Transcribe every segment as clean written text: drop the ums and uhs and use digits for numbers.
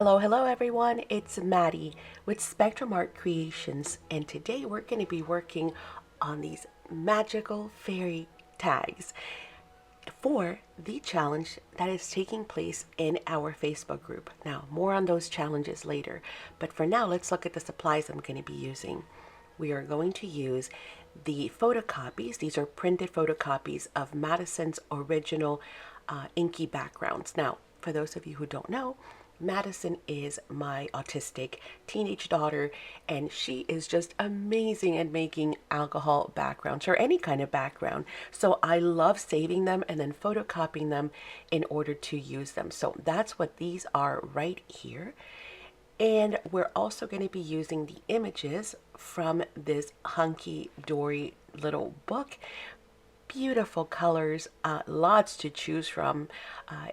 Hello everyone, it's Maddie with Spectrum Art Creations, and today we're going to be working on these magical fairy tags for the challenge that is taking place in our Facebook group. Now, more on those challenges later, but for now, let's look at the supplies I'm going to be using. We are going to use the photocopies. These are printed photocopies of Madison's original inky backgrounds. Now, for those of you who don't know, Madison is my autistic teenage daughter, and she is just amazing at making alcohol backgrounds or any kind of background. So I love saving them and then photocopying them in order to use them. So that's what these are right here. And we're also going to be using the images from this Hunky Dory little book. Beautiful colors, lots to choose from,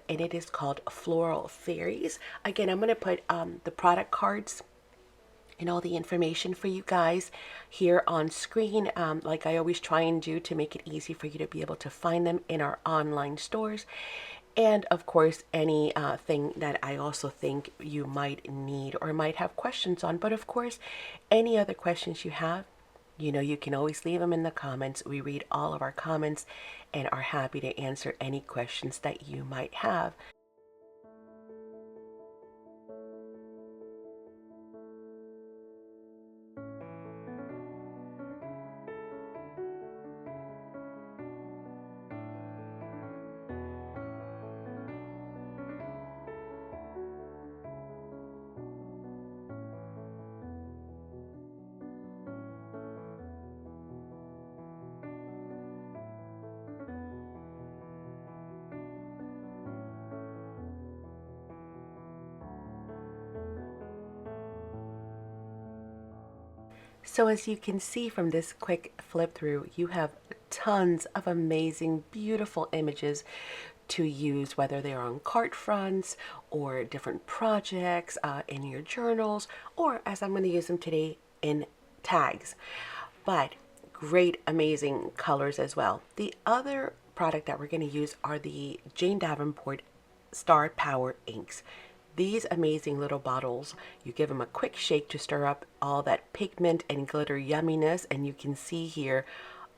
and it is called Floral Fairies. Again, I'm going to put the product cards and all the information for you guys here on screen, like I always try and do to make it easy for you to be able to find them in our online stores. And of course, any thing that I also think you might need or might have questions on. But of course, any other questions you have, you can always leave them in the comments. We read all of our comments and are happy to answer any questions that you might have. So as you can see from this quick flip through, you have tons of amazing, beautiful images to use, whether they're on cart fronts or different projects in your journals, or as I'm going to use them today, in tags. But great, amazing colors as well. The other product that we're going to use are the Jane Davenport Starpower Inks. These amazing little bottles, you give them a quick shake to stir up all that pigment and glitter yumminess, and you can see here,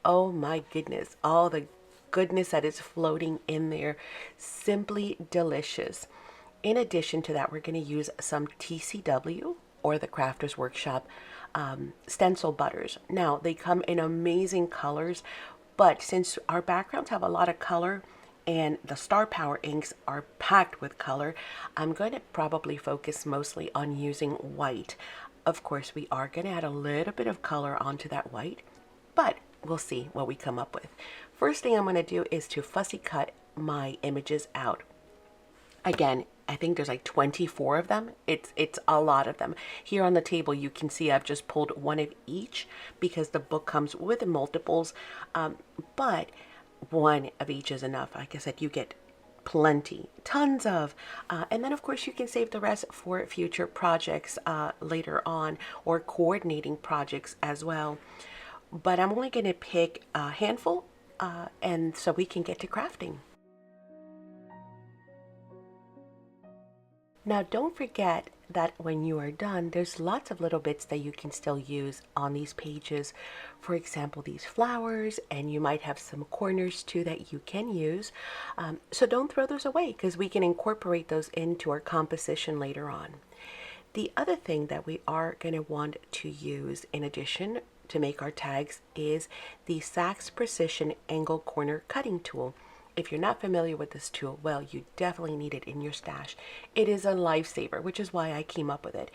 oh my goodness, all the goodness that is floating in there. Simply delicious. In addition to that, we're going to use some TCW, or the Crafters Workshop, stencil butters. Now, they come in amazing colors, but since our backgrounds have a lot of color, and the Starpower inks are packed with color, I'm going to probably focus mostly on using white. Of course, we are going to add a little bit of color onto that white, but we'll see what we come up with. First thing I'm going to do is to fussy cut my images out. Again, I think there's like 24 of them. It's a lot of them. Here on the table, you can see I've just pulled one of each because the book comes with multiples, but one of each is enough. Like I said, you get plenty, tons of, and then of course you can save the rest for future projects later on, or coordinating projects as well. But I'm only going to pick a handful, and so we can get to crafting. Now don't forget that when you are done, there's lots of little bits that you can still use on these pages. For example, these flowers, and you might have some corners too that you can use. So don't throw those away, because we can incorporate those into our composition later on. The other thing that we are going to want to use in addition to make our tags is the SACs Precision Angle Corner Cutting Tool. If you're not familiar with this tool, well, you definitely need it in your stash. It is a lifesaver, which is why I came up with it,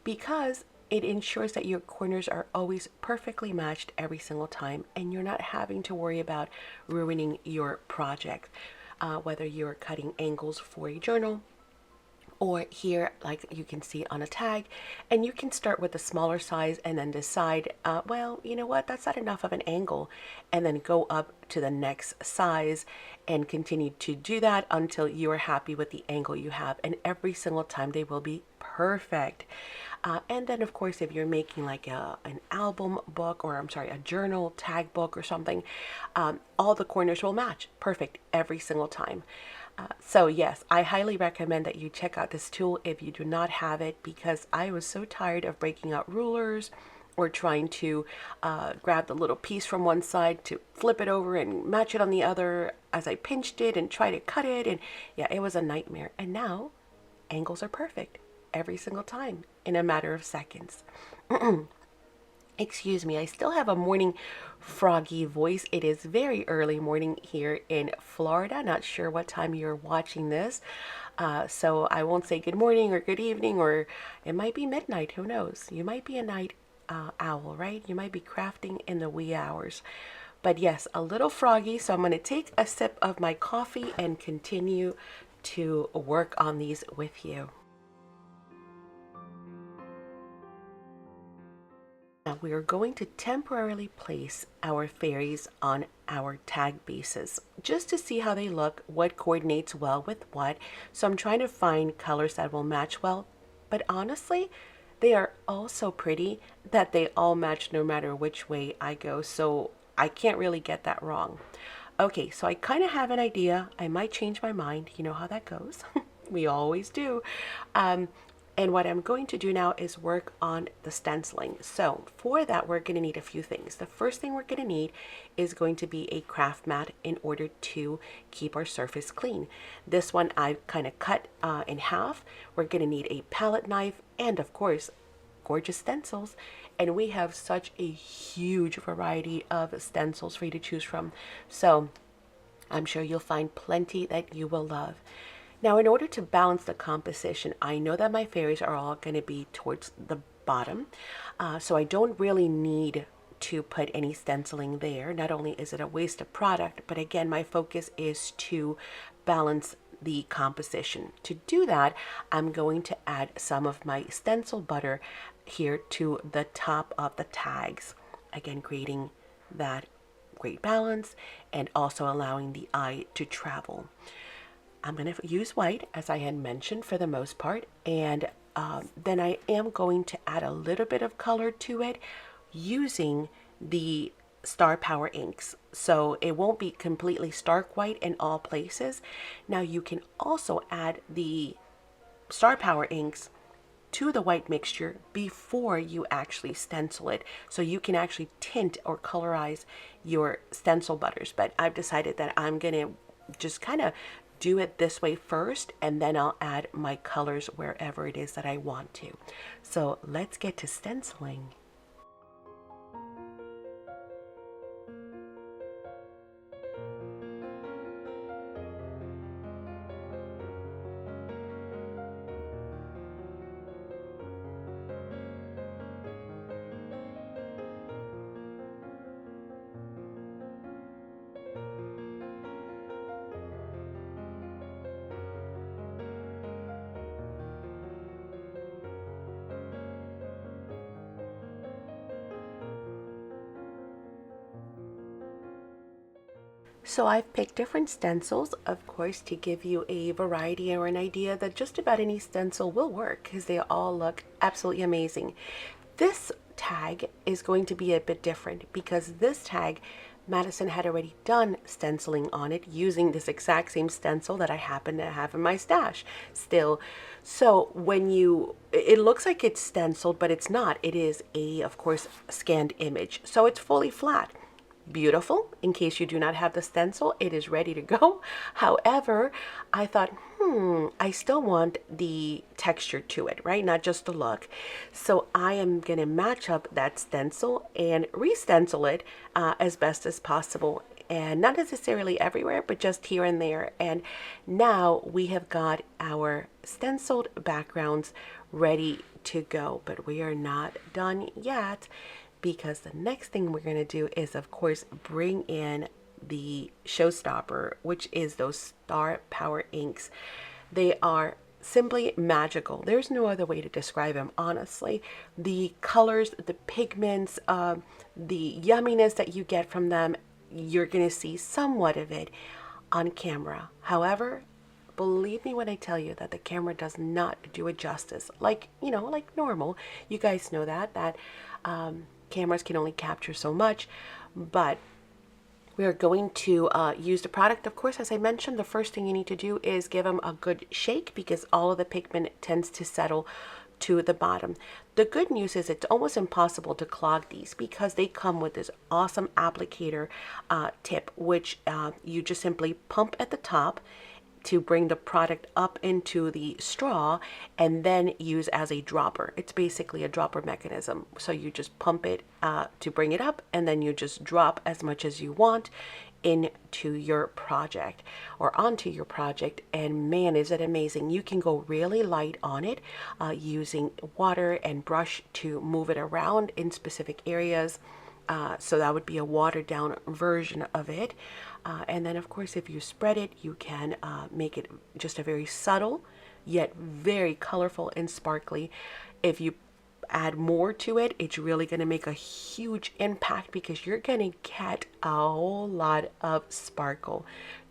because it ensures that your corners are always perfectly matched every single time, and you're not having to worry about ruining your project, whether you're cutting angles for a journal or here, like you can see on a tag, and you can start with the smaller size and then decide, well, you know what, that's not enough of an angle, and then go up to the next size and continue to do that until you are happy with the angle you have, and every single time they will be perfect. And then of course, if you're making like an album book, or I'm sorry, a journal tag book or something, all the corners will match perfect every single time. So yes, I highly recommend that you check out this tool if you do not have it, because I was so tired of breaking out rulers or trying to grab the little piece from one side to flip it over and match it on the other as I pinched it and try to cut it. And yeah, it was a nightmare. And now angles are perfect every single time in a matter of seconds. Excuse me, I still have a morning froggy voice. It is very early morning here in Florida. Not sure what time you're watching this. So I won't say good morning or good evening, or it might be midnight. Who knows? You might be a night owl, right? You might be crafting in the wee hours. But yes, a little froggy. So I'm going to take a sip of my coffee and continue to work on these with you. Now we are going to temporarily place our fairies on our tag bases just to see how they look, what coordinates well with what. So I'm trying to find colors that will match well, but honestly, they are all so pretty that they all match no matter which way I go. So I can't really get that wrong. Okay, so I kind of have an idea. I might change my mind. You know how that goes. We always do. And what I'm going to do now is work on the stenciling. So for that, we're going to need a few things. The first thing we're going to need is going to be a craft mat in order to keep our surface clean. This one I've kind of cut in half. We're going to need a palette knife and, of course, gorgeous stencils. And we have such a huge variety of stencils for you to choose from. So I'm sure you'll find plenty that you will love. Now, in order to balance the composition, I know that my fairies are all going to be towards the bottom, so I don't really need to put any stenciling there. Not only is it a waste of product, but again, my focus is to balance the composition. To do that, I'm going to add some of my stencil butter here to the top of the tags, again creating that great balance and also allowing the eye to travel. I'm going to use white, as I had mentioned, for the most part, and then I am going to add a little bit of color to it using the Starpower inks. So it won't be completely stark white in all places. Now you can also add the Starpower inks to the white mixture before you actually stencil it, so you can actually tint or colorize your stencil butters. But I've decided that I'm going to just kind of do it this way first, and then I'll add my colors wherever it is that I want to. So let's get to stenciling. So I've picked different stencils, of course, to give you a variety or an idea that just about any stencil will work, because they all look absolutely amazing. This tag is going to be a bit different because this tag, Madison had already done stenciling on it using this exact same stencil that I happen to have in my stash still. So when it looks like it's stenciled, but it's not. It is of course, scanned image. So it's fully flat. Beautiful. In case you do not have the stencil, it is ready to go. However, I thought, I still want the texture to it, right? Not just the look. So I am going to match up that stencil and re-stencil it as best as possible. And not necessarily everywhere, but just here and there. And now we have got our stenciled backgrounds ready to go. But we are not done yet, because the next thing we're going to do is, of course, bring in the showstopper, which is those Starpower inks. They are simply magical. There's no other way to describe them, honestly. The colors, the pigments, the yumminess that you get from them, you're going to see somewhat of it on camera. However, believe me when I tell you that the camera does not do it justice. Like, like normal. You guys know that cameras can only capture so much, but We are going to use the product. Of course, as I mentioned, the first thing you need to do is give them a good shake because all of the pigment tends to settle to the bottom. The good news is it's almost impossible to clog these because they come with this awesome applicator tip, which you just simply pump at the top to bring the product up into the straw and then use as a dropper. It's basically a dropper mechanism. So you just pump it to bring it up, and then you just drop as much as you want into your project or onto your project. And man, is it amazing. You can go really light on it using water and brush to move it around in specific areas. So that would be a watered down version of it. And then of course, if you spread it, you can make it just a very subtle, yet very colorful and sparkly. If you add more to it, it's really going to make a huge impact because you're going to get a whole lot of sparkle.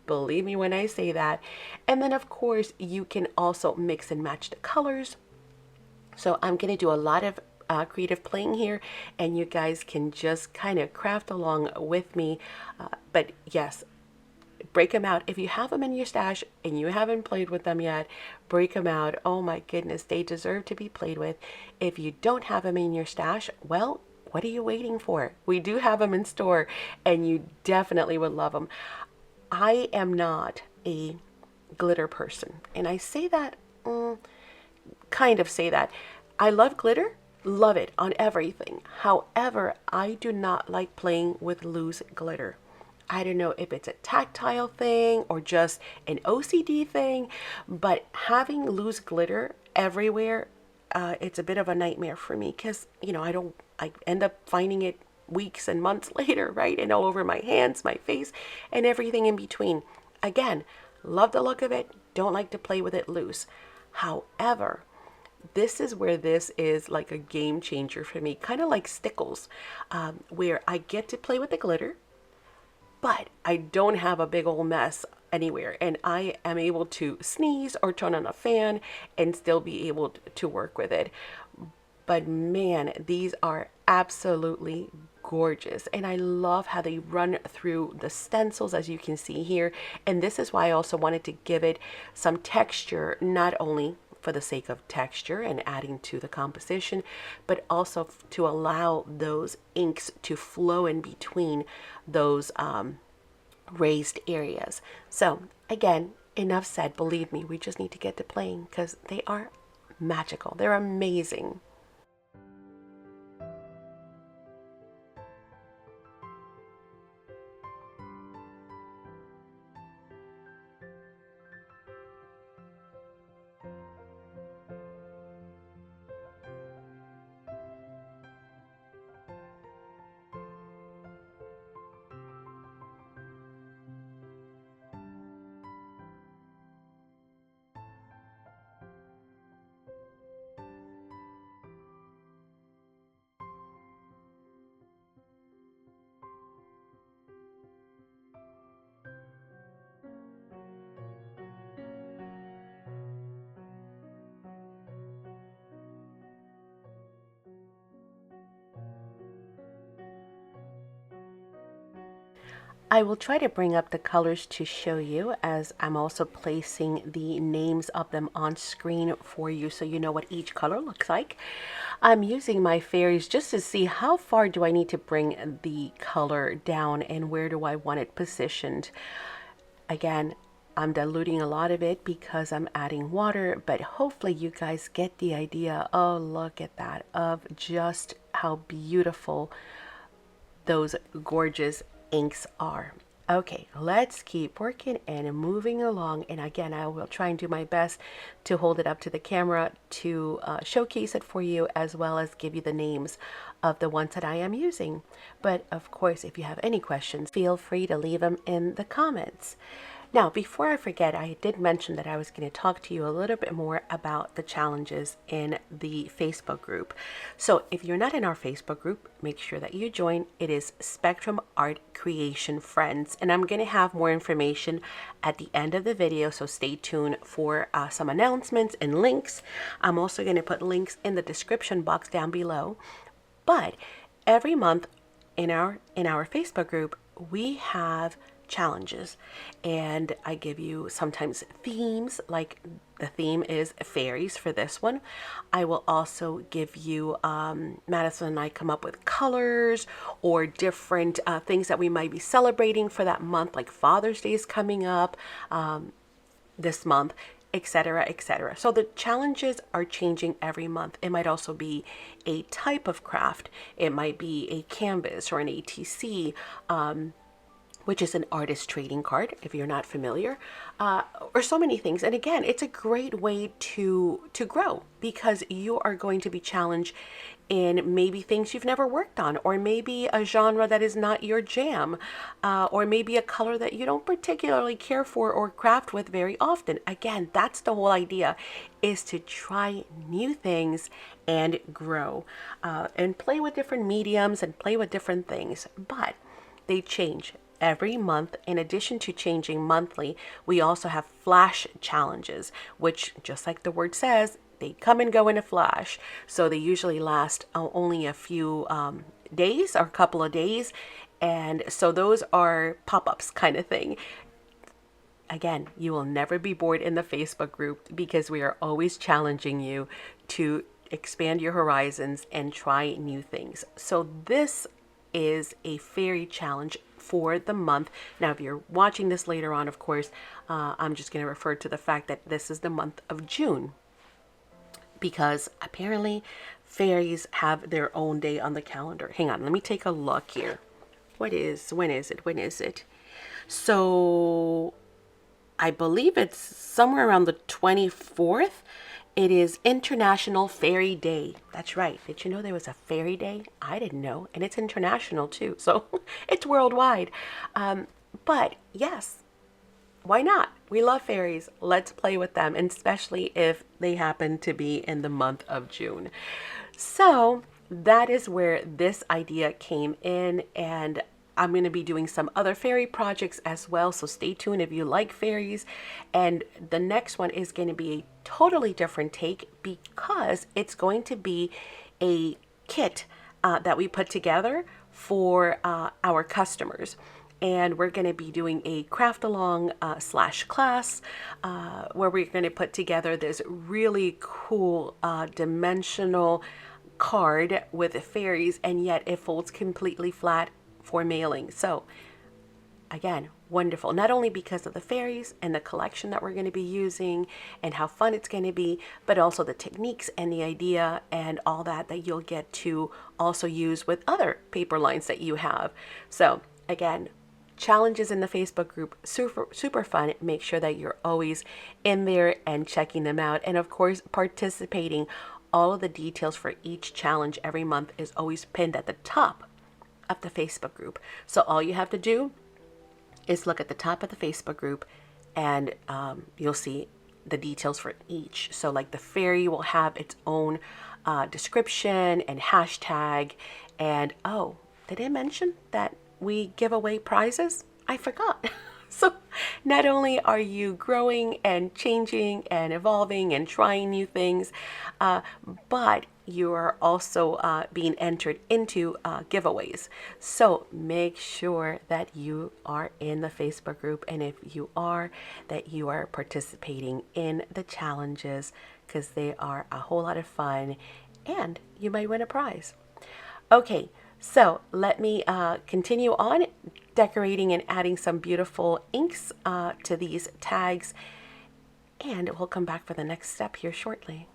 Believe me when I say that. And then of course, you can also mix and match the colors. So I'm going to do a lot of creative playing here, and you guys can just kind of craft along with me. But yes, break them out. If you have them in your stash and you haven't played with them yet, break them out. Oh my goodness, they deserve to be played with. If you don't have them in your stash, well, what are you waiting for? We do have them in store, and you definitely would love them. I am not a glitter person, and I say that, kind of say that. I love glitter. Love it on everything. However, I do not like playing with loose glitter. I don't know if it's a tactile thing or just an OCD thing, but having loose glitter everywhere, it's a bit of a nightmare for me because, you know, I end up finding it weeks and months later, right? And all over my hands, my face, and everything in between. Again, love the look of it. Don't like to play with it loose. However, this is where this is like a game changer for me, kind of like stickles, where I get to play with the glitter, but I don't have a big old mess anywhere, and I am able to sneeze or turn on a fan and still be able to work with it. But man, these are absolutely gorgeous, and I love how they run through the stencils, as you can see here. And this is why I also wanted to give it some texture, not only for the sake of texture and adding to the composition, but also to allow those inks to flow in between those raised areas. So again, enough said. Believe me, we just need to get to playing because they are magical. They're amazing. I will try to bring up the colors to show you, as I'm also placing the names of them on screen for you so you know what each color looks like. I'm using my fairies just to see how far do I need to bring the color down and where do I want it positioned. Again, I'm diluting a lot of it because I'm adding water, but hopefully you guys get the idea. Oh, look at that, of just how beautiful those gorgeous inks are. Okay, let's keep working and moving along. And again, I will try and do my best to hold it up to the camera to showcase it for you, as well as give you the names of the ones that I am using. But of course, if you have any questions, feel free to leave them in the comments. Now, before I forget, I did mention that I was going to talk to you a little bit more about the challenges in the Facebook group. So if you're not in our Facebook group, make sure that you join. It is Spectrum Art Creation Friends, and I'm going to have more information at the end of the video, so stay tuned for some announcements and links. I'm also going to put links in the description box down below. But every month in our Facebook group, we have challenges, and I give you sometimes themes, like the theme is fairies for this one. I will also give you, Madison and I come up with colors or different things that we might be celebrating for that month, like Father's Day is coming up this month, etc., etc. So the challenges are changing every month. It might also be a type of craft. It might be a canvas or an ATC, which is an artist trading card, if you're not familiar, or so many things. And again, it's a great way to grow, because you are going to be challenged in maybe things you've never worked on, or maybe a genre that is not your jam, or maybe a color that you don't particularly care for or craft with very often. Again, that's the whole idea, is to try new things and grow, and play with different mediums and play with different things. But they change every month. In addition to changing monthly, we also have flash challenges, which, just like the word says, they come and go in a flash. So they usually last only a few days or a couple of days. And so those are pop-ups kind of thing. Again, you will never be bored in the Facebook group, because we are always challenging you to expand your horizons and try new things. So this is a fairy challenge for the month. Now, if you're watching this later on, of course, I'm just going to refer to the fact that this is the month of June, because apparently fairies have their own day on the calendar. Hang on, let me take a look here. When is it? So I believe it's somewhere around the 24th. It is International Fairy Day. That's right. Did you know there was a fairy day? I didn't know. And it's international too. So it's worldwide. But yes, why not? We love fairies. Let's play with them, and especially if they happen to be in the month of June. So that is where this idea came in, and I'm going to be doing some other fairy projects as well, so stay tuned if you like fairies. And the next one is going to be a totally different take, because it's going to be a kit that we put together for our customers. And we're going to be doing a craft along slash class, where we're going to put together this really cool dimensional card with the fairies, and yet it folds completely flat for mailing. So again, wonderful, not only because of the fairies and the collection that we're going to be using and how fun it's going to be, but also the techniques and the idea and all that you'll get to also use with other paper lines that you have. So again, challenges in the Facebook group, super fun. Make sure that you're always in there and checking them out, and of course participating. All of the details for each challenge every month is always pinned at the top of the Facebook group. So all you have to do is look at the top of the Facebook group, and you'll see the details for each. So like the fairy will have its own description and hashtag. And oh, did I mention that we give away prizes? I forgot. So not only are you growing and changing and evolving and trying new things, but you are also being entered into giveaways. So make sure that you are in the Facebook group, and if you are, that you are participating in the challenges, because they are a whole lot of fun, and you might win a prize. Okay, so let me continue on decorating and adding some beautiful inks to these tags, and we'll come back for the next step here shortly.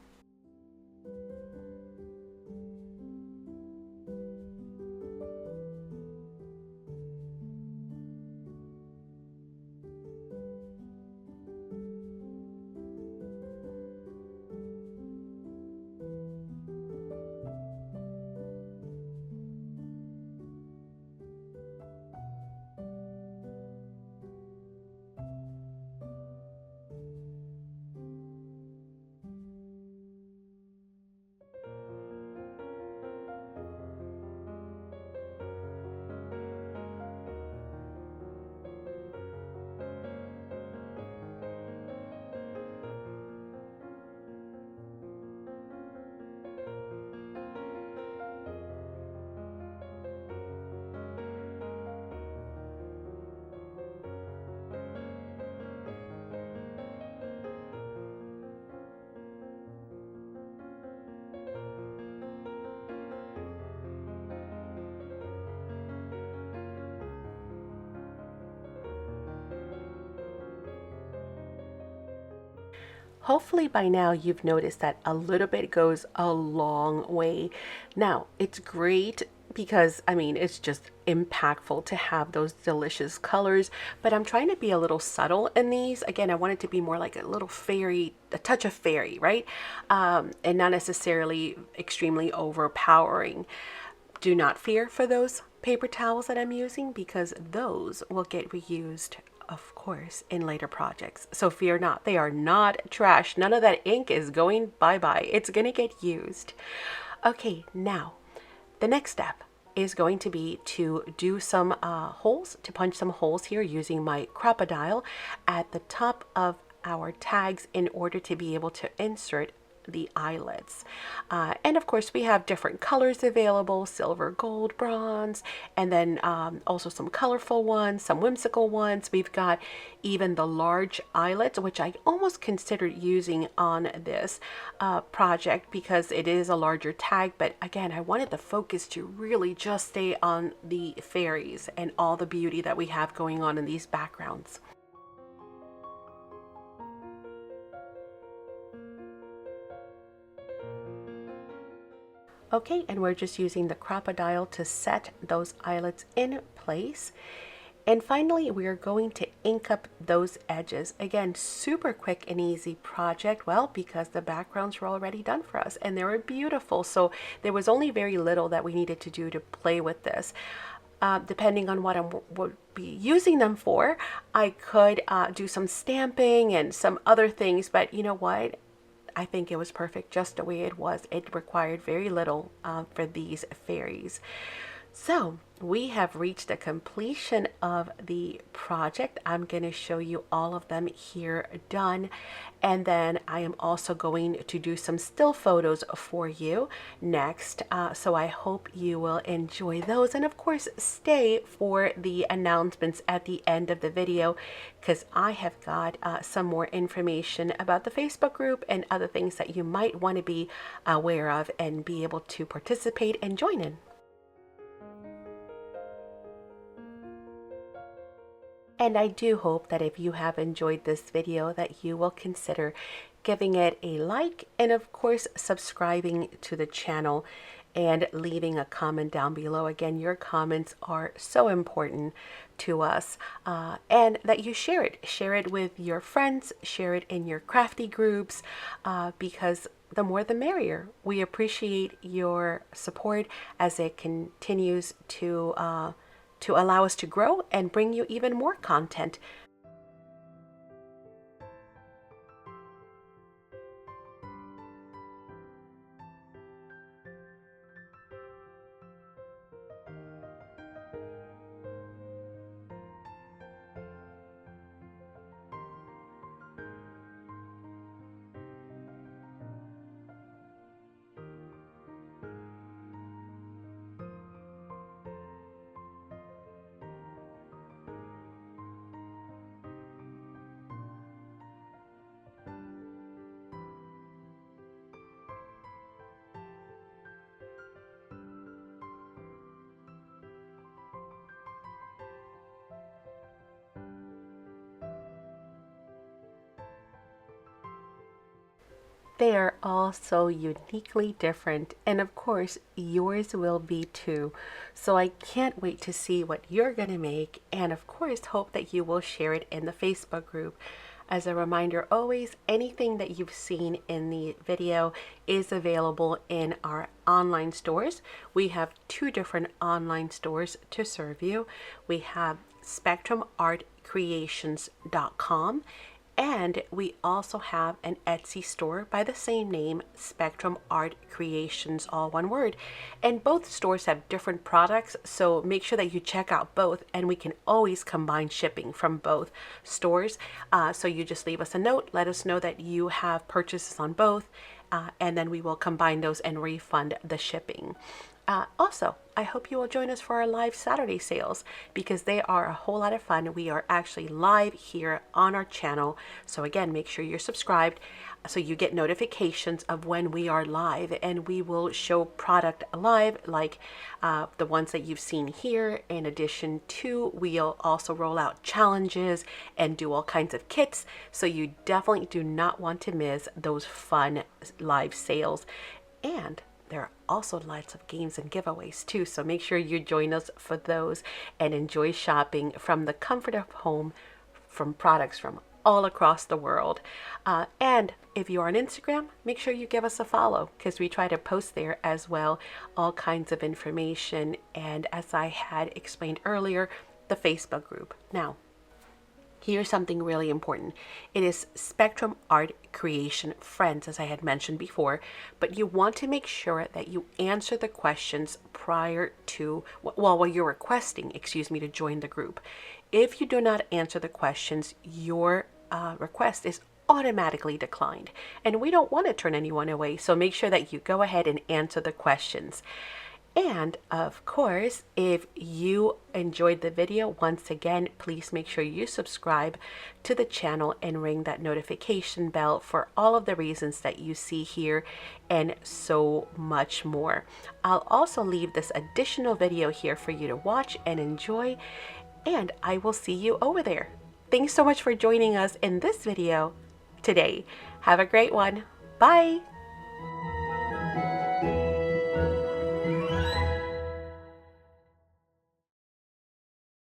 Hopefully by now you've noticed that a little bit goes a long way. Now, it's great because I mean, it's just impactful to have those delicious colors, but I'm trying to be a little subtle in these. Again, I want it to be more like a little fairy, a touch of fairy, right? And not necessarily extremely overpowering. Do not fear for those paper towels that I'm using because those will get reused, of course, in later projects. So fear not, they are not trash. None of that ink is going bye-bye. It's gonna get used. Okay, now the next step is going to be to do some holes, to punch some holes here using my crocodile at the top of our tags in order to be able to insert the eyelets. And of course we have different colors available: silver, gold, bronze, and then also some colorful ones, some whimsical ones. We've got even the large eyelets, which I almost considered using on this project because it is a larger tag, but again, I wanted the focus to really just stay on the fairies and all the beauty that we have going on in these backgrounds. Okay, and we're just using the crocodile to set those eyelets in place. And finally, we are going to ink up those edges. Again, super quick and easy project. Well, because the backgrounds were already done for us and they were beautiful. So there was only very little that we needed to do to play with this. Depending on what I would be using them for, I could do some stamping and some other things, but you know what? I think it was perfect just the way it was. It required very little for these fairies. So we have reached the completion of the project. I'm going to show you all of them here done. And then I am also going to do some still photos for you next. So I hope you will enjoy those. And of course, stay for the announcements at the end of the video, because I have got some more information about the Facebook group and other things that you might want to be aware of and be able to participate and join in. And I do hope that if you have enjoyed this video that you will consider giving it a like and of course subscribing to the channel and leaving a comment down below. Again, your comments are so important to us, and that you share it with your friends, share it in your crafty groups, because the more the merrier. We appreciate your support as it continues to allow us to grow and bring you even more content. They are all so uniquely different, and of course yours will be too. So I can't wait to see what you're gonna make, and of course hope that you will share it in the Facebook group. As a reminder, always, anything that you've seen in the video is available in our online stores. We have two different online stores to serve you. We have spectrumartcreations.com, and we also have an Etsy store by the same name, Spectrum Art Creations, all one word. And both stores have different products, so make sure that you check out both, and we can always combine shipping from both stores. So you just leave us a note, let us know that you have purchases on both, and then we will combine those and refund the shipping. Also, I hope you will join us for our live Saturday sales because they are a whole lot of fun. We are actually live here on our channel. So again, make sure you're subscribed so you get notifications of when we are live, and we will show product live like the ones that you've seen here. In addition to, we'll also roll out challenges and do all kinds of kits. So you definitely do not want to miss those fun live sales. And there are also lots of games and giveaways too, so make sure you join us for those and enjoy shopping from the comfort of home from products from all across the world. And if you're on Instagram, make sure you give us a follow because we try to post there as well all kinds of information, and as I had explained earlier, the Facebook group. Now, here's something really important. It is Spectrum Art Creation Friends, as I had mentioned before, but you want to make sure that you answer the questions prior to, well, while you're requesting, to join the group. If you do not answer the questions, your request is automatically declined, and we don't want to turn anyone away, so make sure that you go ahead and answer the questions. And of course, if you enjoyed the video, once again, please make sure you subscribe to the channel and ring that notification bell for all of the reasons that you see here and so much more. I'll also leave this additional video here for you to watch and enjoy, and I will see you over there. Thanks so much for joining us in this video today. Have a great one. Bye.